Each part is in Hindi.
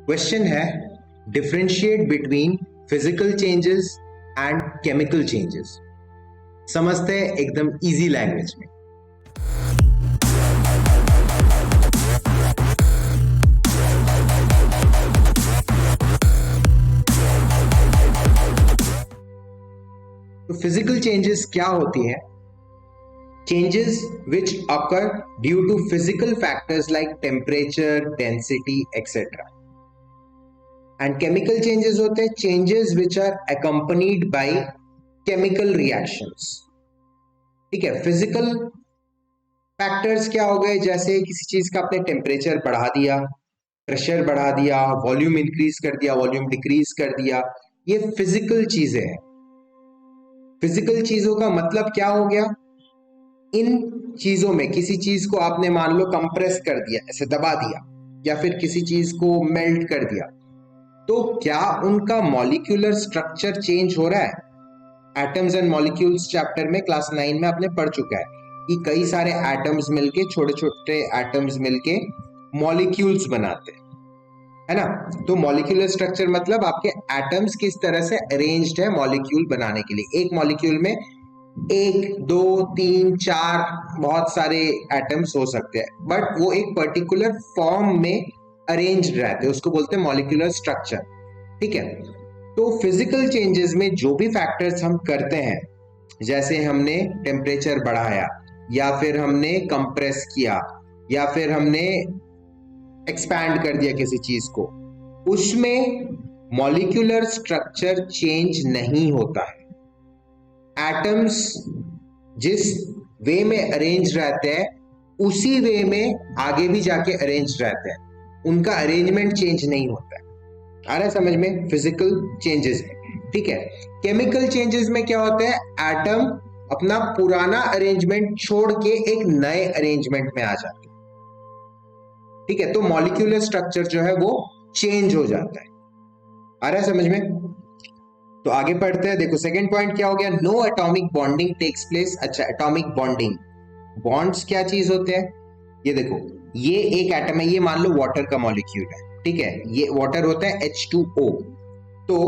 क्वेश्चन है differentiate between physical changes and chemical changes. समझते हैं एकदम इजी लैंग्वेज में। तो फिजिकल चेंजेस क्या होती है? Changes which occur due to physical factors like temperature, density, etc. And chemical changes होते हैं changes which are accompanied by chemical reactions। ठीक है, फिजिकल फैक्टर्स क्या हो गए? जैसे किसी चीज का आपने टेम्परेचर बढ़ा दिया, प्रेशर बढ़ा दिया, वॉल्यूम इंक्रीज कर दिया, वॉल्यूम डिक्रीज कर दिया, ये फिजिकल चीजें हैं। फिजिकल चीजों का मतलब क्या हो गया? इन चीजों में किसी चीज को आपने मान लो कंप्रेस कर दिया, ऐसे दबा दिया, या फिर किसी चीज को मेल्ट कर दिया, तो क्या उनका मॉलिक्यूलर स्ट्रक्चर चेंज हो रहा है? एटम्स एंड मॉलिक्यूल्स चैप्टर में क्लास 9 में आपने पढ़ चुका है कि कई सारे एटम्स मिलके, छोटे छोटे एटम्स मिलके मॉलिक्यूल्स बनाते हैं, है ना। तो मॉलिक्यूलर स्ट्रक्चर मतलब आपके एटम्स किस तरह से अरेंज्ड है मॉलिक्यूल बनाने के लिए। एक मॉलिक्यूल में 1, 2, 3, 4 बहुत सारे एटम्स हो सकते हैं, बट वो एक पर्टिकुलर फॉर्म में अरेंज्ड रहते हैं, उसको बोलते हैं मॉलिक्यूलर स्ट्रक्चर। ठीक है, तो फिजिकल चेंजेस में जो भी फैक्टर्स हम करते हैं, जैसे हमने टेम्परेचर बढ़ाया, या फिर हमने कंप्रेस किया, या फिर हमने एक्सपैंड कर दिया किसी चीज को, उसमें मॉलिक्यूलर स्ट्रक्चर चेंज नहीं होता है। एटम्स जिस वे में अरेंज रहते हैं उसी वे में आगे भी जाके अरेंज रहते हैं, उनका अरेंजमेंट चेंज नहीं होता है। आ रहा है समझ में? फिजिकल चेंजेस में। ठीक है, केमिकल चेंजेस में क्या होता है? एटम अपना पुराना अरेंजमेंट छोड़ के एक नए अरेंजमेंट में आ जाते हैं। ठीक है, तो मॉलिक्यूलर स्ट्रक्चर जो है वो चेंज हो जाता है। आ रहा है समझ में? तो आगे पढ़ते हैं। देखो सेकंड पॉइंट क्या हो गया? No atomic bonding takes place. अच्छा, एटॉमिक बॉन्डिंग, बॉन्ड्स क्या चीज होते हैं? ये देखो, ये एक एटम है, ये मान लो वाटर का मॉलिक्यूल है। ठीक है, ये वाटर होता है H2O। तो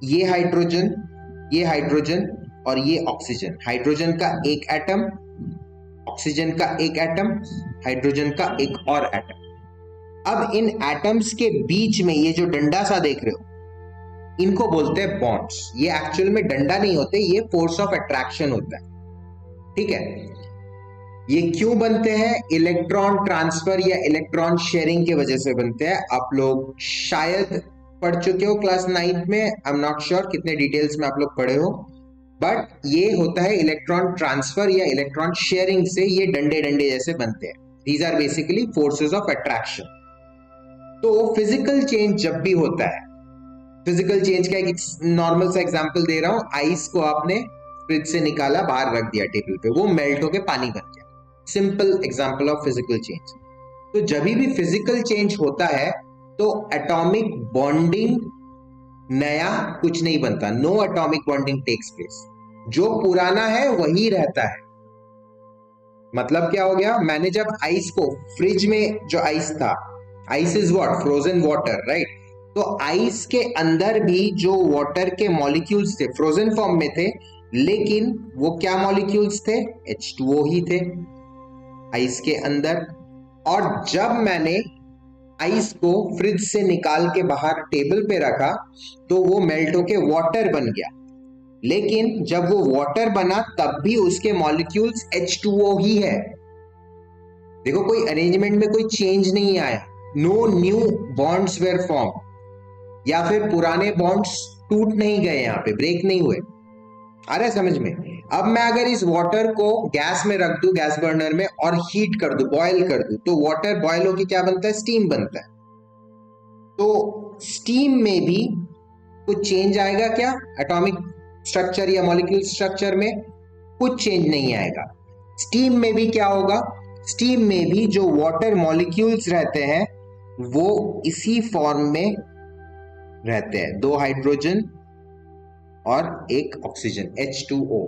ये हाइड्रोजन और ये ऑक्सीजन। हाइड्रोजन का एक एटम, ऑक्सीजन का एक एटम, हाइड्रोजन का एक और एटम। अब इन एटम्स के बीच में ये जो डंडा सा देख रहे हो, इनको बोलते हैं बॉन्ड्स। ये एक्चुअल में डंडा नहीं होते, ये फोर्स ऑफ अट्रैक्शन होता है। ठीक है, ये क्यों बनते हैं? इलेक्ट्रॉन ट्रांसफर या इलेक्ट्रॉन शेयरिंग की वजह से बनते हैं। आप लोग शायद पढ़ चुके हो क्लास 9 में, आई एम नॉट श्योर कितने डिटेल्स में आप लोग पढ़े हो, बट ये होता है इलेक्ट्रॉन ट्रांसफर या इलेक्ट्रॉन शेयरिंग से ये डंडे डंडे जैसे बनते हैं। These are basically forces of attraction. तो फिजिकल चेंज जब भी होता है, फिजिकल चेंज का एक नॉर्मल सा एग्जांपल दे रहा हूं। आइस को आपने फ्रिज से निकाला, बाहर रख दिया टेबल पे, वो मेल्ट होके पानी बन गया। Simple example of physical change. तो जब भी फिजिकल चेंज होता है तो एटॉमिक बॉन्डिंग नया कुछ नहीं बनता। No atomic bonding takes place. जो पुराना है वही रहता है। मतलब क्या हो गया? मैंने जब आइस को फ्रिज में, जो आइस था, ice is what? Frozen water, right? तो आइस के अंदर भी जो वाटर के मॉलिक्यूल्स थे फ्रोजन फॉर्म में थे, लेकिन वो क्या मॉलिक्यूल्स थे? H2O ही थे आइस के अंदर। और जब मैंने आइस को फ्रिज से निकाल के बाहर टेबल पे रखा तो वो मेल्ट होके वाटर बन गया, लेकिन जब वो वाटर बना तब भी उसके मॉलिक्यूल्स H2O ही है। देखो, कोई अरेंजमेंट में कोई चेंज नहीं आया। No new bonds were form, या फिर पुराने बॉन्ड्स टूट नहीं गए, यहाँ पे ब्रेक नहीं हुए। आ रहा है समझ में? अब मैं अगर इस वाटर को गैस में रख दूं, गैस बर्नर में, और हीट कर दूं, बॉयल कर दूं, तो वाटर बॉयल होके क्या बनता है? स्टीम बनता है। तो स्टीम में भी कुछ चेंज आएगा क्या? एटॉमिक स्ट्रक्चर या मॉलिक्यूल स्ट्रक्चर में कुछ चेंज नहीं आएगा। स्टीम में भी क्या होगा? स्टीम में भी जो वाटर मॉलिक्यूल्स रहते हैं वो इसी फॉर्म में रहते हैं, 2 हाइड्रोजन और एक ऑक्सीजन, H2O।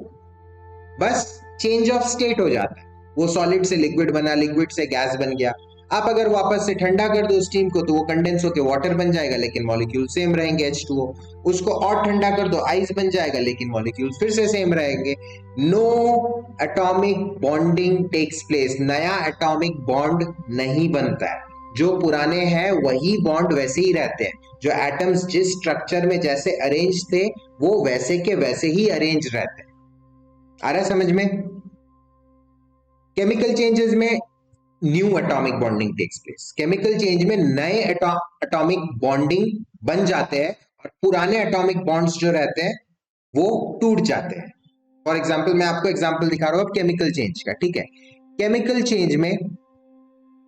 बस चेंज ऑफ स्टेट हो जाता है, वो सॉलिड से लिक्विड बना, लिक्विड से गैस बन गया। आप अगर वापस से ठंडा कर दो स्टीम को तो वो कंडेंस होकर वाटर बन जाएगा, लेकिन मॉलिक्यूल सेम रहेंगे H2O। उसको और ठंडा कर दो आइस बन जाएगा, लेकिन मॉलिक्यूल फिर से सेम रहेंगे। No atomic bonding takes place, नया एटॉमिक बॉन्ड नहीं बनता है, जो पुराने हैं वही बॉन्ड वैसे ही रहते हैं, जो एटम्स जिस स्ट्रक्चर में जैसे अरेंज थे वो वैसे के वैसे ही अरेंज रहते हैं। आ रहा है समझ में? केमिकल चेंजेस में new atomic bonding takes place, chemical change में नए एटॉमिक बॉन्डिंग बन जाते हैं और पुराने एटॉमिक बॉन्ड्स जो रहते हैं वो टूट जाते हैं। फॉर एग्जाम्पल मैं आपको एग्जाम्पल दिखा रहा हूं अब केमिकल चेंज का, ठीक है। केमिकल चेंज में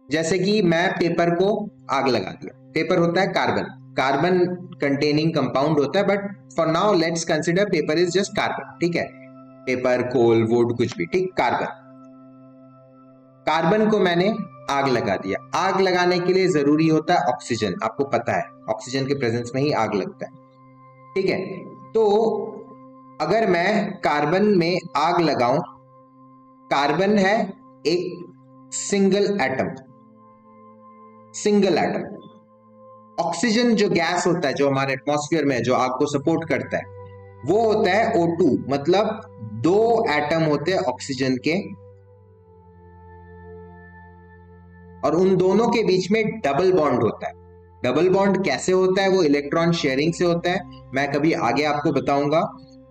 जैसे कि मैं पेपर को आग लगा दिया, पेपर होता है कार्बन कंटेनिंग कंपाउंड होता है, but for now let's consider paper is just carbon, ठीक है। पेपर, कोल, वुड, कुछ भी, ठीक। कार्बन को मैंने आग लगा दिया। आग लगाने के लिए जरूरी होता है ऑक्सीजन, आपको पता है ऑक्सीजन के प्रेजेंस में ही आग लगता है, ठीक है। तो अगर मैं कार्बन में आग लगाऊं, कार्बन है एक सिंगल एटम, ऑक्सीजन जो गैस होता है जो हमारे एटमॉस्फेयर में है, जो आग को सपोर्ट करता है, वो होता है O2, मतलब 2 एटम होते हैं ऑक्सीजन के, और उन दोनों के बीच में डबल बॉन्ड होता है। डबल बॉन्ड कैसे होता है? वो इलेक्ट्रॉन शेयरिंग से होता है, मैं कभी आगे आपको बताऊंगा,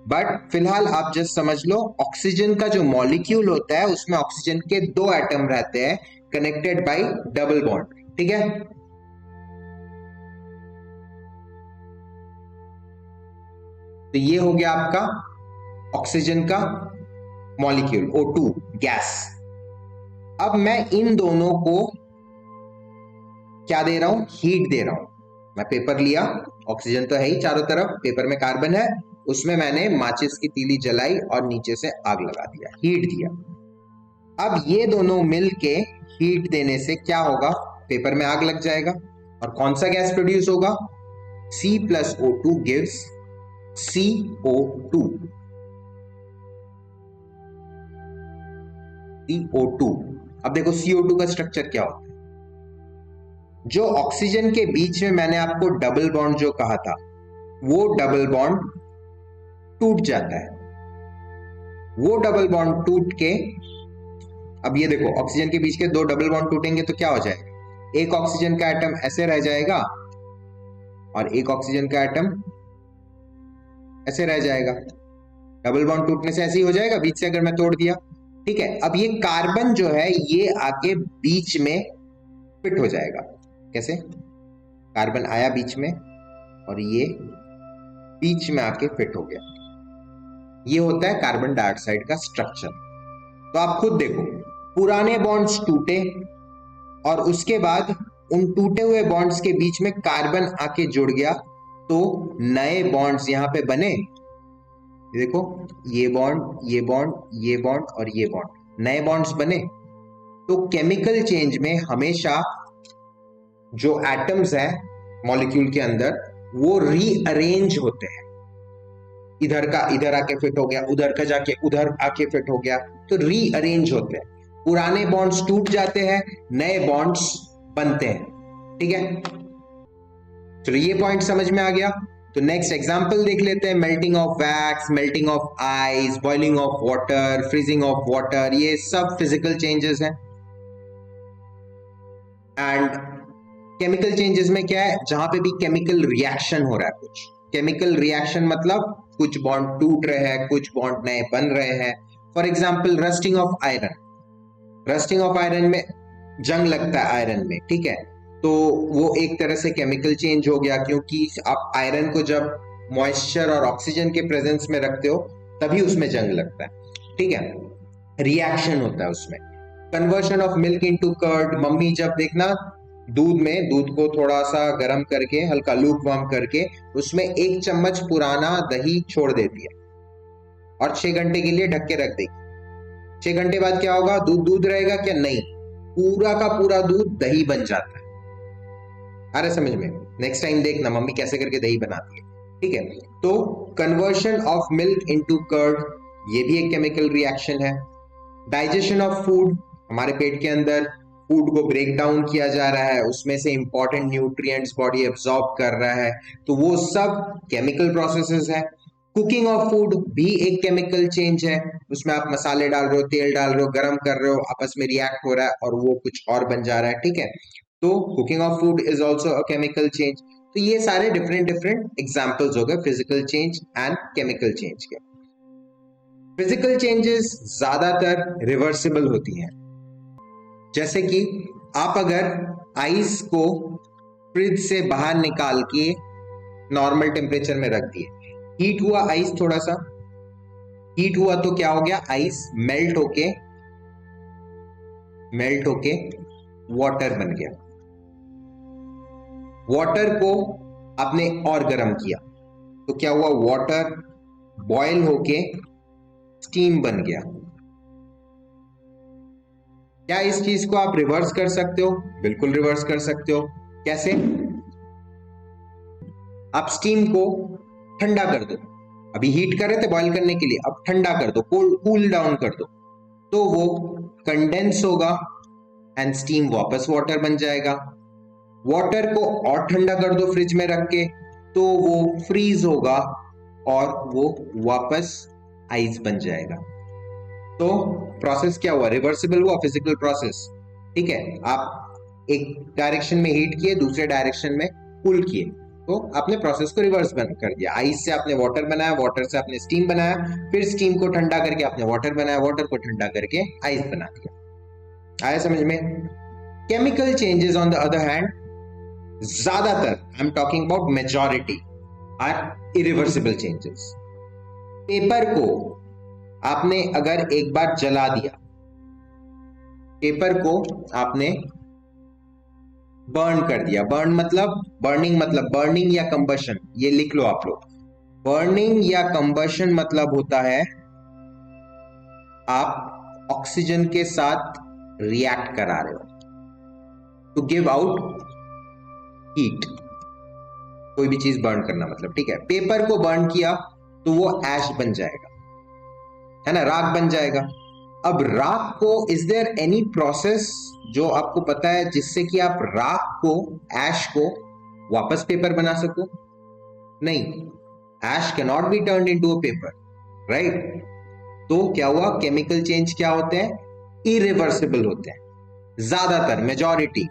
बट फिलहाल आप जस्ट समझ लो ऑक्सीजन का जो मॉलिक्यूल होता है उसमें ऑक्सीजन के 2 एटम रहते हैं कनेक्टेड बाय डबल बॉन्ड, ठीक है। तो ये हो गया आपका ऑक्सीजन का मॉलिक्यूल O2 गैस। अब मैं इन दोनों को क्या दे रहा हूं? हीट दे रहा हूं। मैं पेपर लिया, ऑक्सीजन तो है ही चारों तरफ, पेपर में कार्बन है, उसमें मैंने माचिस की तीली जलाई और नीचे से आग लगा दिया, हीट दिया। अब ये दोनों मिलके हीट देने से क्या होगा? पेपर में आग लग जाएगा और कौन सा गैस प्रोड्यूस होगा? C+O2 gives CO2। CO2। अब देखो CO2 का स्ट्रक्चर क्या होता है। जो ऑक्सीजन के बीच में मैंने आपको डबल बॉन्ड जो कहा था, वो डबल बॉन्ड टूट जाता है। वो डबल बॉन्ड टूट के, अब ये देखो ऑक्सीजन के बीच के 2 डबल बॉन्ड टूटेंगे तो क्या हो जाएगा? एक ऑक्सीजन का एटम ऐसे रह जाएगा और एक ऑक्सीजन का एटम ऐसे रह जाएगा। डबल बॉन्ड टूटने से ऐसे ही हो जाएगा बीच से, अगर मैं तोड़ दिया, ठीक है। अब ये कार्बन जो है ये आके बीच में फिट हो जाएगा। कैसे? कार्बन आया बीच में और ये बीच में आके फिट हो गया। ये होता है कार्बन डाइऑक्साइड का स्ट्रक्चर। तो आप खुद देखो, पुराने बॉन्ड्स टूटे और उसके बाद उन टूटे हुए बॉन्ड्स के बीच में कार्बन आके जुड़ गया, तो नए बॉन्ड्स यहां पे बने। देखो ये बॉन्ड, ये बॉन्ड, ये बॉन्ड और ये बॉन्ड, नए बॉन्ड्स बने। तो केमिकल चेंज में हमेशा जो एटम्स हैं मॉलिक्यूल के अंदर वो रीअरेंज होते हैं। इधर का इधर आके फिट हो गया, उधर का जाके उधर आके फिट हो गया, तो रीअरेंज होते हैं। पुराने बॉन्ड्स टूट जाते हैं, नए बॉन्ड्स बनते हैं, ठीक है। चलो ये पॉइंट समझ में आ गया। तो नेक्स्ट एग्जांपल देख लेते हैं। Melting of wax, melting of ice, boiling of water, freezing of water, ये सब फिजिकल चेंजेस हैं। एंड केमिकल चेंजेस में क्या है? जहां पे भी केमिकल रिएक्शन हो रहा है, कुछ केमिकल रिएक्शन मतलब कुछ बॉन्ड टूट रहे हैं, कुछ बॉन्ड नए बन रहे हैं। For example rusting of iron, rusting of iron में जंग लगता है आयरन में, ठीक है। तो वो एक तरह से केमिकल चेंज हो गया, क्योंकि आप आयरन को जब मॉइस्चर और ऑक्सीजन के प्रेजेंस में रखते हो तभी उसमें जंग लगता है, ठीक है। रिएक्शन होता है उसमें। Conversion of milk into curd, mummy जब देखना दूध को थोड़ा सा गर्म करके, हल्का लूक वार्म करके उसमें 1 चम्मच पुराना दही छोड़ देती है और 6 घंटे के लिए ढक के रख देगी। 6 घंटे बाद क्या होगा? दूध रहेगा क्या? नहीं, पूरा का पूरा दूध दही बन जाता है। अरे समझ में? नेक्स्ट टाइम देखना मम्मी कैसे करके दही बनाती है, ठीक है। तो conversion of milk into curd, ये भी एक केमिकल रिएक्शन है। डाइजेशन ऑफ फूड, हमारे पेट के अंदर फूड को ब्रेक डाउन किया जा रहा है, उसमें से इंपॉर्टेंट न्यूट्रिएंट्स बॉडी एब्जॉर्ब कर रहा है, तो वो सब केमिकल प्रोसेसेस है। कुकिंग ऑफ फूड भी एक केमिकल चेंज है, उसमें आप मसाले डाल रहे हो, तेल डाल रहे हो, गरम कर रहे हो, आपस में रिएक्ट हो रहा है और वो कुछ और बन जा रहा है, ठीक है। तो cooking of food is also a chemical change. तो ये सारे डिफरेंट डिफरेंट एग्जाम्पल्स हो गए physical change and chemical change के। फिजिकल चेंजेस ज्यादातर रिवर्सिबल होती हैं, जैसे कि आप अगर आइस को फ्रिज से बाहर निकाल के नॉर्मल टेम्परेचर में रख दिए, हीट हुआ आइस, थोड़ा सा हीट हुआ तो क्या हो गया, आइस मेल्ट होके वाटर बन गया। वाटर को आपने और गर्म किया तो क्या हुआ, वाटर बॉयल होके स्टीम बन गया। क्या इस चीज को आप रिवर्स कर सकते हो? बिल्कुल रिवर्स कर सकते हो। कैसे? आप स्टीम को ठंडा कर दो, अभी हीट कर रहे थे बॉयल करने के लिए, अब ठंडा कर दो, कूल डाउन कर दो, तो वो कंडेंस होगा एंड स्टीम वापस वाटर बन जाएगा। वाटर को और ठंडा कर दो फ्रिज में रख के, तो वो फ्रीज होगा और वो वापस आइस बन जाएगा। तो प्रोसेस क्या हुआ, रिवर्सिबल हुआ, फिजिकल प्रोसेस, ठीक है। आप एक डायरेक्शन में हीट किए, दूसरे डायरेक्शन में कूल किए, तो आपने प्रोसेस को रिवर्स कर दिया। आइस से आपने वाटर बनाया, वाटर से आपने स्टीम बनाया, फिर स्टीम को ठंडा करके आपने वाटर बनाया, वाटर को ठंडा करके आइस बना दिया। आया समझ में? Chemical changes on the other hand, ज्यादातर I am talking about majority are irreversible changes. Paper को आपने अगर एक बार जला दिया, पेपर को आपने बर्न कर दिया, बर्निंग या कंबशन, ये लिख लो आप लोग। बर्निंग या कंबशन मतलब होता है आप ऑक्सीजन के साथ रिएक्ट करा रहे हो टू गिव आउट हीट, कोई भी चीज बर्न करना मतलब, ठीक है। पेपर को बर्न किया तो वो ऐश बन जाएगा, है ना, राख बन जाएगा। अब राख को, इज देयर एनी प्रोसेस जो आपको पता है जिससे कि आप राख को, ऐश को वापस पेपर बना सको? नहीं, ash can not be turned into a paper, right. तो क्या हुआ, केमिकल चेंज क्या होते हैं, इरिवर्सिबल होते हैं ज्यादातर, मेजॉरिटी।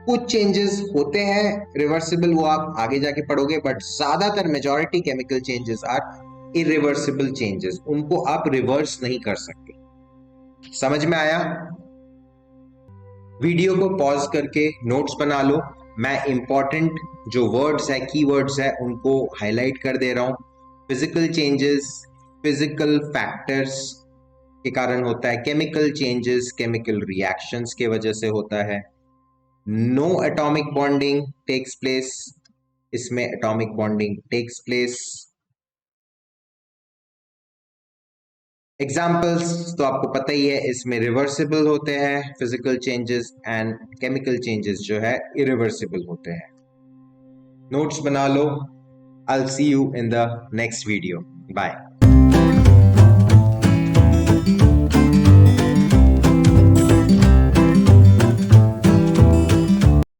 कुछ चेंजेस होते हैं रिवर्सिबल, वो आप आगे जाके पढ़ोगे, बट ज्यादातर majority chemical changes are irreversible changes, उनको आप रिवर्स नहीं कर सकते। समझ में आया? वीडियो को पॉज करके नोट्स बना लो, मैं इंपॉर्टेंट जो वर्ड्स है, की वर्ड्स है, उनको हाईलाइट कर दे रहा हूं। फिजिकल चेंजेस फिजिकल फैक्टर्स के कारण होता है, केमिकल चेंजेस केमिकल रिएक्शंस के वजह से होता है। No atomic bonding takes place, इसमें atomic bonding takes place. Examples तो आपको पता ही है, इसमें रिवर्सिबल होते हैं physical changes and chemical changes जो है इरिवर्सिबल होते हैं। नोट्स बना लो। I'll see you in the next video. Bye.